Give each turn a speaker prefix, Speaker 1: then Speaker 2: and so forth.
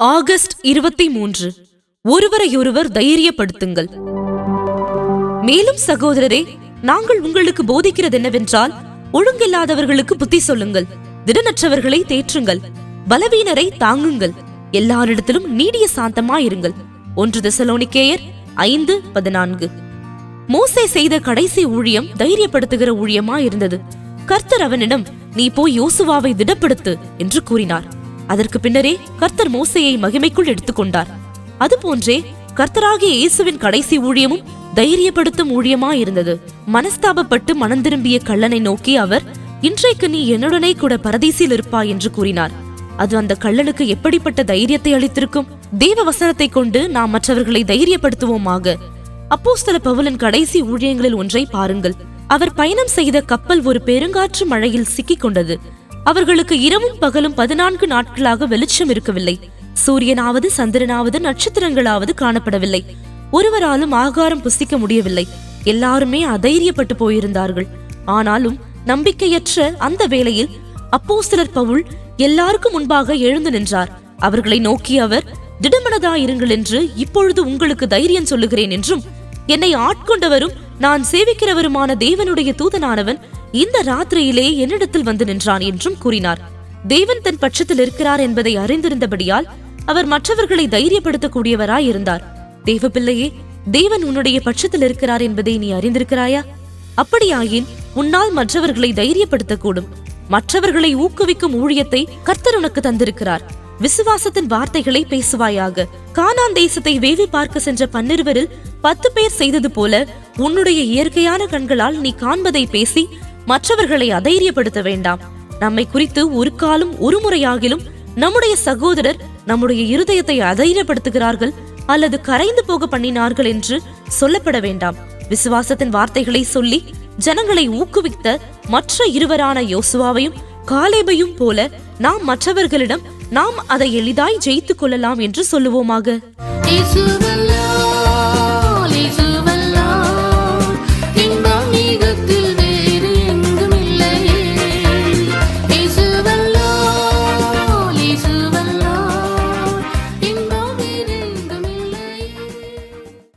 Speaker 1: August 23. ஒருவரையொருவர் தைரியப்படுத்துங்கள். மேலும் சகோதரரே, நாங்கள் உங்களுக்கு போதிக்கிறது என்னவென்றால், ஒழுங்கில்லாதவர்களுக்கு புத்தி சொல்லுங்கள், திடனற்றவர்களை தேற்றுங்கள், பலவீனரை தாங்குங்கள், எல்லாரிடத்திலும் நீடிய சாந்தமாயிருங்கள். 1 தெசலோனிக்கேயர் 5:14. மோசே செய்த கடைசி ஊழியம் தைரியப்படுத்துகிற ஊழியமாயிருந்தது. கர்த்தர் அவனிடம், நீ போய் யோசுவாவை திடப்படுத்து என்று கூறினார். அதற்கு பின்னரே கர்த்தர் மோசேயை மகிமைக்குள் எடுத்துக்கொண்டார். அதுபோன்றே கர்த்தராகிய இயேசுவின் கடைசி ஊழியமும் தைரியப்படுத்தும் ஊழியமாயிருந்தது. மனஸ்தாபப்பட்டு மனந்திரும்பிய கள்ளனை நோக்கி அவர், இன்றைக்கு நீ என்னுடனே கூட பரதீசில் இருப்பாய் என்று கூறினார். அது அந்த கள்ளனுக்கு எப்படிப்பட்ட தைரியத்தை அளித்திருக்கும்! தேவ வசனத்தை கொண்டு நாம் மற்றவர்களை தைரியப்படுத்துவோமாக. அப்போஸ்தல பவுலின் கடைசி ஊழியங்களில் ஒன்றை பாருங்கள். அவர் பயணம் செய்த கப்பல் ஒரு பெருங்காற்று மழையில் சிக்கிக் கொண்டது. அவர்களுக்கு இரவும் பகலும் 14 நாட்களாக வெளிச்சம் இருக்கவில்லை. சூரியனாவது சந்திரனாவது நட்சத்திரங்களாவது காணப்படவில்லை. ஒருவராலும் ஆகாரம் புசிக்க முடியவில்லை. எல்லாருமே அதைரியப்பட்டு போயிருந்தார்கள். ஆனாலும் நம்பிக்கையற்ற அந்த வேளையில் அப்போஸ்தலர் பவுல் எல்லாருக்கும் முன்பாக எழுந்து நின்றார். அவர்களை நோக்கி அவர், திடமனதாயிருங்கள் என்று இப்பொழுது உங்களுக்கு தைரியம் சொல்லுகிறேன் என்றும், என்னை ஆட்கொண்டவரும் நான் சேவிக்கிறவருமான தேவனுடைய தூதனானவன் இந்த ராத்திரியிலே என்னிடத்தில் வந்து நின்றான் என்றும் கூறினார். தேவன் தன் பட்சத்தில் இருக்கிறார் என்பதை அறிந்திருந்தபடியால் அவர் மற்றவர்களை தைரியப்படுத்தக்கூடியவராய் இருந்தார். தேவ பிள்ளையே, தேவன் உன்னுடைய பட்சத்தில் இருக்கிறார் என்பதை நீ அறிந்திருக்கிறாயா? அப்படியாயின் உன்னால் மற்றவர்களை தைரியப்படுத்தக்கூடும். மற்றவர்களை ஊக்குவிக்கும் ஊழியத்தை கர்த்தர் உனக்கு தந்திருக்கிறார். விசுவாசத்தின் வார்த்தைகளை பேசுவாயாக. கானான் தேசத்தை வேவி பார்க்க சென்ற 12 10 பேர் செய்தது போல உன்னுடைய இயற்கையான கண்களால் நீ காண்பதை பேசி மற்றவர்களை அதைரியப்படுத்த வேண்டாம். நம்மை குறித்து ஒரு காலம் ஒரு முறையாகிலும் நம்முடைய சகோதரர் நம்முடைய இருதயத்தை அதைரியப்படுத்துகிறார்கள் அல்லது கரைந்து போக பண்ணினார்கள் என்று சொல்லப்பட வேண்டாம். விசுவாசத்தின் வார்த்தைகளை சொல்லி ஜனங்களை ஊக்குவித்த மற்ற இருவரான யோசுவாவையும் காலேபையும் போல நாம் மற்றவர்களிடம் நாம் அதை எளிதாய் ஜெயித்துக் கொள்ளலாம் என்று சொல்லுவோமாக.